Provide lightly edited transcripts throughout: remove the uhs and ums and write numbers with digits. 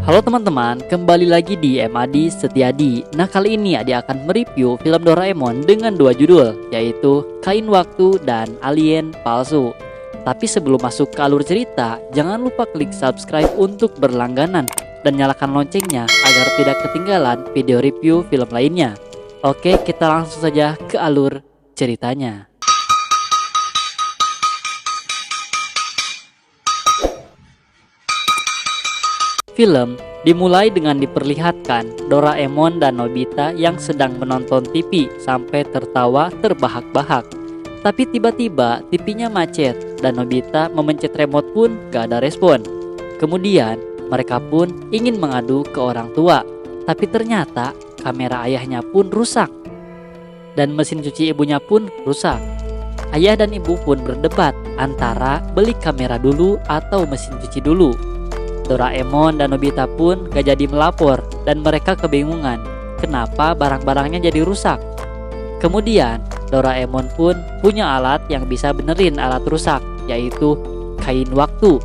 Halo teman-teman, kembali lagi di Adi Setiadi. Nah, kali ini Adi akan mereview film Doraemon dengan dua judul, yaitu Kain Waktu dan Alien Palsu. Tapi sebelum masuk ke alur cerita, jangan lupa klik subscribe untuk berlangganan dan nyalakan loncengnya agar tidak ketinggalan video review film lainnya. Oke, kita langsung saja ke alur ceritanya. Film dimulai dengan diperlihatkan Doraemon dan Nobita yang sedang menonton TV sampai tertawa terbahak-bahak. Tapi tiba-tiba TV-nya macet dan Nobita memencet remote pun gak ada respon. Kemudian mereka pun ingin mengadu ke orang tua, tapi ternyata kamera ayahnya pun rusak dan mesin cuci ibunya pun rusak. Ayah dan ibu pun berdebat antara beli kamera dulu atau mesin cuci dulu. Doraemon dan Nobita pun gak jadi melapor dan mereka kebingungan kenapa barang-barangnya jadi rusak. Kemudian Doraemon pun punya alat yang bisa benerin alat rusak, yaitu kain waktu.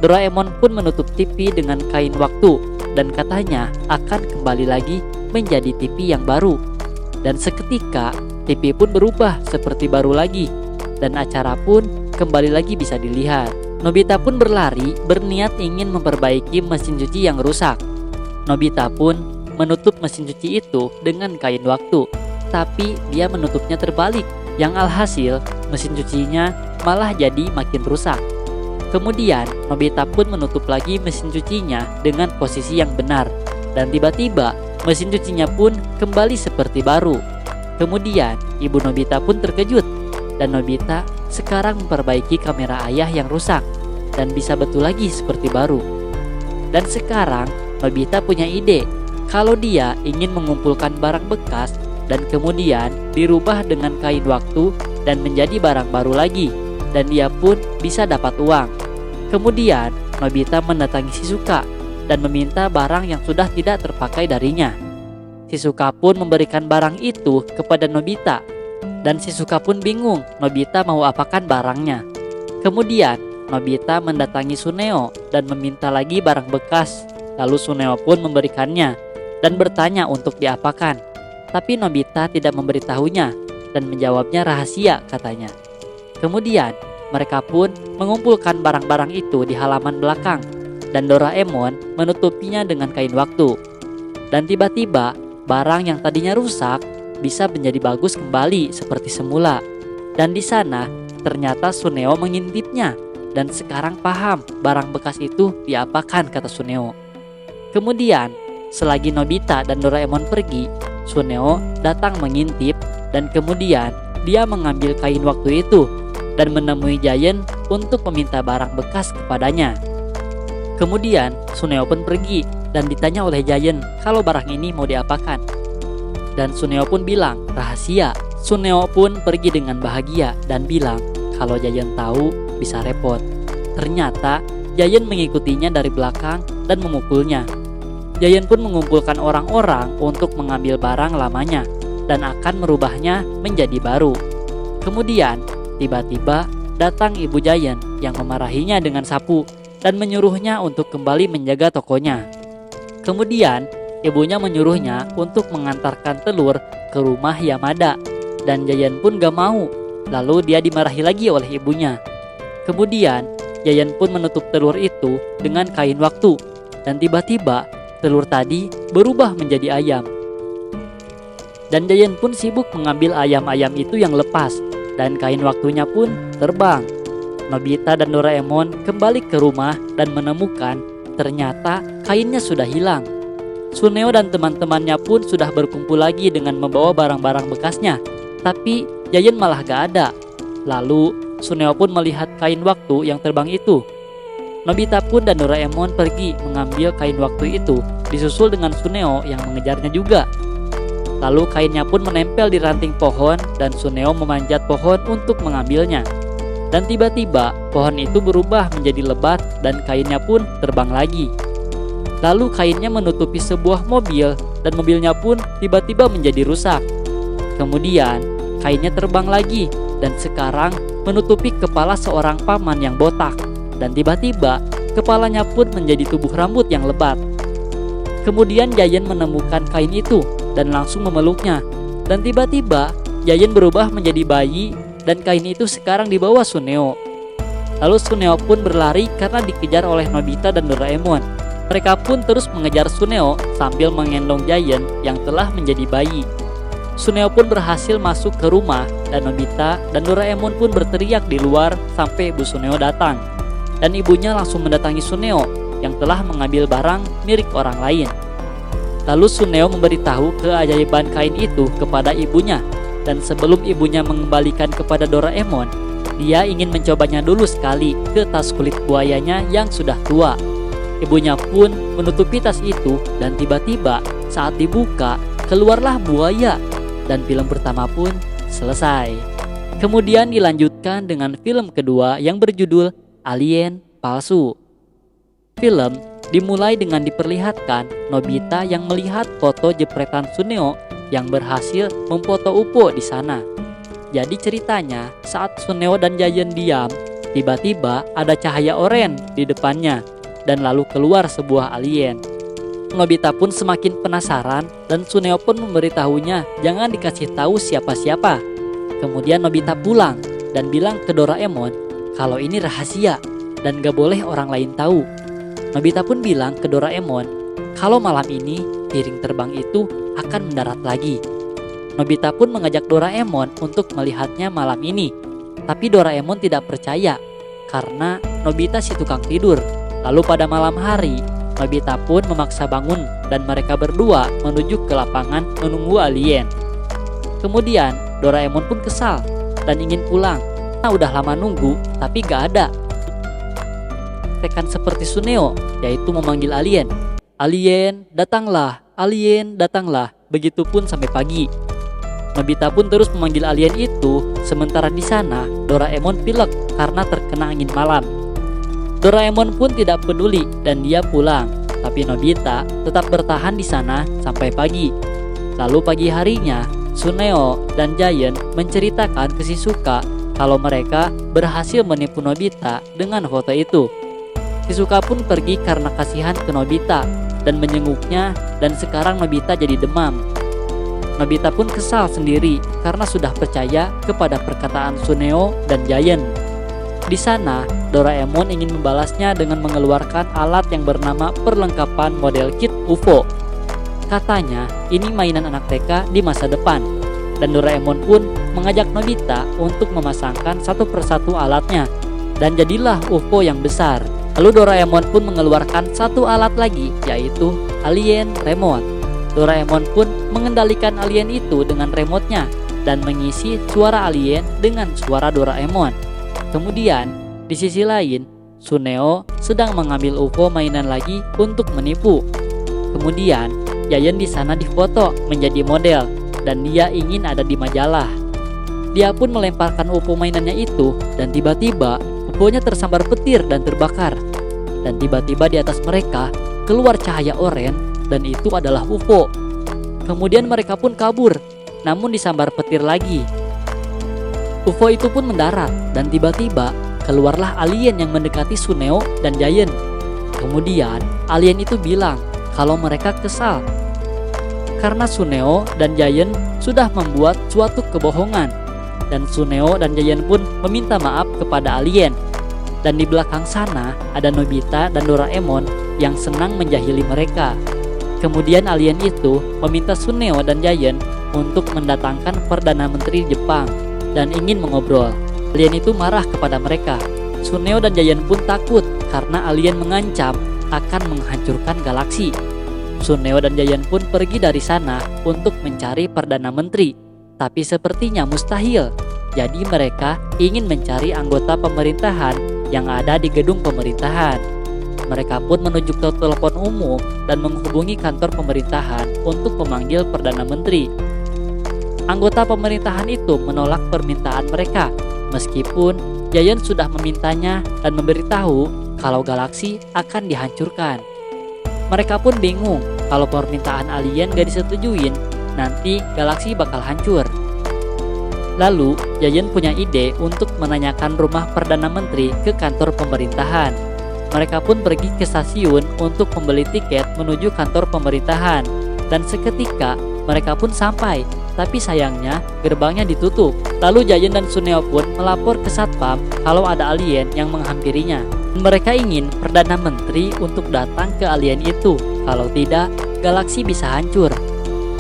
Doraemon pun menutup TV dengan kain waktu dan katanya akan kembali lagi menjadi TV yang baru. Dan seketika TV pun berubah seperti baru lagi dan acara pun kembali lagi bisa dilihat. Nobita pun berlari berniat ingin memperbaiki mesin cuci yang rusak. Nobita pun menutup mesin cuci itu dengan kain waktu, tapi dia menutupnya terbalik, yang alhasil mesin cucinya malah jadi makin rusak. Kemudian Nobita pun menutup lagi mesin cucinya dengan posisi yang benar, dan tiba-tiba mesin cucinya pun kembali seperti baru. Kemudian ibu Nobita pun terkejut, dan Nobita sekarang memperbaiki kamera ayah yang rusak dan bisa betul lagi seperti baru. Dan sekarang Nobita punya ide kalau dia ingin mengumpulkan barang bekas dan kemudian dirubah dengan kain waktu dan menjadi barang baru lagi, dan dia pun bisa dapat uang. Kemudian Nobita mendatangi Shizuka dan meminta barang yang sudah tidak terpakai darinya. Shizuka pun memberikan barang itu kepada Nobita, dan Shizuka pun bingung Nobita mau apakan barangnya. Kemudian Nobita mendatangi Suneo dan meminta lagi barang bekas. Lalu Suneo pun memberikannya dan bertanya untuk diapakan. Tapi Nobita tidak memberitahunya dan menjawabnya rahasia katanya. Kemudian mereka pun mengumpulkan barang-barang itu di halaman belakang dan Doraemon menutupinya dengan kain waktu. Dan tiba-tiba barang yang tadinya rusak bisa menjadi bagus kembali seperti semula. Dan di sana ternyata Suneo mengintipnya dan sekarang paham barang bekas itu diapakan, kata Suneo. Kemudian selagi Nobita dan Doraemon pergi, Suneo datang mengintip dan kemudian dia mengambil kain waktu itu dan menemui Giant untuk meminta barang bekas kepadanya. Kemudian Suneo pun pergi dan ditanya oleh Giant kalau barang ini mau diapakan. Dan Suneo pun bilang rahasia. Suneo pun pergi dengan bahagia dan bilang kalau Giant tahu bisa repot. Ternyata Giant mengikutinya dari belakang dan memukulnya. Giant pun mengumpulkan orang-orang untuk mengambil barang lamanya dan akan merubahnya menjadi baru. Kemudian tiba-tiba datang ibu Giant yang memarahinya dengan sapu dan menyuruhnya untuk kembali menjaga tokonya. Kemudian ibunya menyuruhnya untuk mengantarkan telur ke rumah Yamada, dan Giant pun gak mau. Lalu dia dimarahi lagi oleh ibunya. Kemudian Giant pun menutup telur itu dengan kain waktu, dan tiba-tiba telur tadi berubah menjadi ayam. Dan Giant pun sibuk mengambil ayam-ayam itu yang lepas, dan kain waktunya pun terbang. Nobita dan Doraemon kembali ke rumah dan menemukan ternyata kainnya sudah hilang. Suneo dan teman-temannya pun sudah berkumpul lagi dengan membawa barang-barang bekasnya, tapi Giant malah gak ada. Lalu Suneo pun melihat kain waktu yang terbang itu. Nobita pun dan Doraemon pergi mengambil kain waktu itu, disusul dengan Suneo yang mengejarnya juga. Lalu kainnya pun menempel di ranting pohon dan Suneo memanjat pohon untuk mengambilnya. Dan tiba-tiba pohon itu berubah menjadi lebat dan kainnya pun terbang lagi. Lalu kainnya menutupi sebuah mobil dan mobilnya pun tiba-tiba menjadi rusak. Kemudian kainnya terbang lagi dan sekarang menutupi kepala seorang paman yang botak. Dan tiba-tiba Kepalanya pun menjadi tubuh rambut yang lebat. Kemudian Giant menemukan kain itu dan langsung memeluknya. Dan tiba-tiba Giant berubah menjadi bayi dan kain itu sekarang dibawa Suneo. Lalu Suneo pun berlari karena dikejar oleh Nobita dan Doraemon. Mereka pun terus mengejar Suneo sambil mengendong Giant yang telah menjadi bayi. Suneo pun berhasil masuk ke rumah dan Nobita dan Doraemon pun berteriak di luar sampai ibu Suneo datang. Dan ibunya langsung mendatangi Suneo yang telah mengambil barang milik orang lain. Lalu Suneo memberitahu keajaiban kain itu kepada ibunya, dan sebelum ibunya mengembalikan kepada Doraemon, dia ingin mencobanya dulu sekali ke tas kulit buayanya yang sudah tua. Ibunya pun menutupi tas itu dan tiba-tiba saat dibuka keluarlah buaya dan film pertama pun selesai. Kemudian dilanjutkan dengan film kedua yang berjudul Alien Palsu. Film dimulai dengan diperlihatkan Nobita yang melihat foto jepretan Suneo yang berhasil memfoto UFO di sana. Jadi ceritanya saat Suneo dan Giant diam, tiba-tiba ada cahaya oranye di depannya dan lalu keluar sebuah alien. Nobita pun semakin penasaran dan Suneo pun memberitahunya jangan dikasih tahu siapa-siapa. Kemudian Nobita pulang dan bilang ke Doraemon kalau ini rahasia dan gak boleh orang lain tahu. Nobita pun bilang ke Doraemon kalau malam ini piring terbang itu akan mendarat lagi. Nobita pun mengajak Doraemon untuk melihatnya malam ini. Tapi Doraemon tidak percaya karena Nobita si tukang tidur. Lalu pada malam hari, Nobita pun memaksa bangun dan mereka berdua menuju ke lapangan menunggu alien. Kemudian Doraemon pun kesal dan ingin pulang. Nah, udah lama nunggu tapi gak ada. Tekan seperti Suneo, yaitu memanggil alien. Alien, datanglah. Alien, datanglah. Begitupun sampai pagi. Nobita pun terus memanggil alien itu, sementara di sana Doraemon pilek karena terkena angin malam. Doraemon pun tidak peduli dan dia pulang, tapi Nobita tetap bertahan di sana sampai pagi. Lalu pagi harinya, Suneo dan Giant menceritakan ke Shizuka kalau mereka berhasil menipu Nobita dengan foto itu. Shizuka pun pergi karena kasihan ke Nobita dan menjenguknya dan sekarang Nobita jadi demam. Nobita pun kesal sendiri karena sudah percaya kepada perkataan Suneo dan Giant. Di sana, Doraemon ingin membalasnya dengan mengeluarkan alat yang bernama perlengkapan model kit UFO. Katanya, ini mainan anak TK di masa depan. Dan Doraemon pun mengajak Nobita untuk memasangkan satu persatu alatnya. Dan jadilah UFO yang besar. Lalu Doraemon pun mengeluarkan satu alat lagi, yaitu alien remote. Doraemon pun mengendalikan alien itu dengan remote-nya dan mengisi suara alien dengan suara Doraemon. Kemudian, di sisi lain, Suneo sedang mengambil UFO mainan lagi untuk menipu. Kemudian, Giant di sana difoto menjadi model dan dia ingin ada di majalah. Dia pun melemparkan UFO mainannya itu dan tiba-tiba UFO-nya tersambar petir dan terbakar. Dan tiba-tiba di atas mereka keluar cahaya oranye dan itu adalah UFO. Kemudian mereka pun kabur, namun disambar petir lagi. UFO itu pun mendarat dan tiba-tiba keluarlah alien yang mendekati Suneo dan Giant. Kemudian alien itu bilang kalau mereka kesal karena Suneo dan Giant sudah membuat suatu kebohongan. Dan Suneo dan Giant pun meminta maaf kepada alien. Dan di belakang sana ada Nobita dan Doraemon yang senang menjahili mereka. Kemudian alien itu meminta Suneo dan Giant untuk mendatangkan Perdana Menteri Jepang dan ingin mengobrol. Alien itu marah kepada mereka. Suneo dan Giant pun takut karena alien mengancam akan menghancurkan galaksi. Suneo dan Giant pun pergi dari sana untuk mencari Perdana Menteri. Tapi sepertinya mustahil. Jadi mereka ingin mencari anggota pemerintahan yang ada di gedung pemerintahan. Mereka pun menuju ke telepon umum dan menghubungi kantor pemerintahan untuk memanggil Perdana Menteri. Anggota pemerintahan itu menolak permintaan mereka, meskipun Giant sudah memintanya dan memberitahu kalau galaksi akan dihancurkan. Mereka pun bingung kalau permintaan alien gak disetujuin, nanti galaksi bakal hancur. Lalu Giant punya ide untuk menanyakan rumah Perdana Menteri ke kantor pemerintahan. mereka pun pergi ke stasiun untuk membeli tiket menuju kantor pemerintahan. Dan seketika mereka pun sampai, tapi sayangnya gerbangnya ditutup. Lalu Jayen dan Suneo pun melapor ke Satpam kalau ada alien yang menghampirinya. Mereka ingin Perdana Menteri untuk datang ke alien itu, kalau tidak galaksi bisa hancur.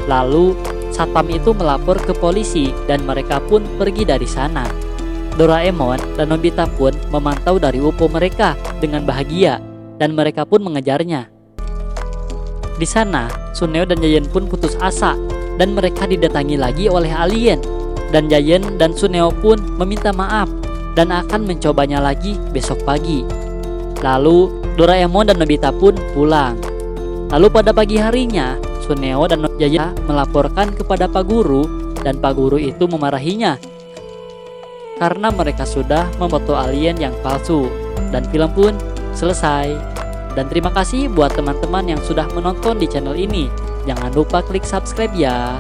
Lalu Satpam itu melapor ke polisi dan mereka pun pergi dari sana. Doraemon dan Nobita pun memantau dari UFO mereka dengan bahagia dan mereka pun mengejarnya. Di sana, Suneo dan Jayen pun putus asa dan mereka didatangi lagi oleh alien. Dan Jayen dan Suneo pun meminta maaf dan akan mencobanya lagi besok pagi. Lalu Doraemon dan Nobita pun pulang. Lalu pada pagi harinya, Suneo dan Jayen melaporkan kepada Pak Guru dan Pak Guru itu memarahinya karena mereka sudah memfoto alien yang palsu. Dan film pun selesai. Dan terima kasih buat teman-teman yang sudah menonton di channel ini. Jangan lupa klik subscribe ya.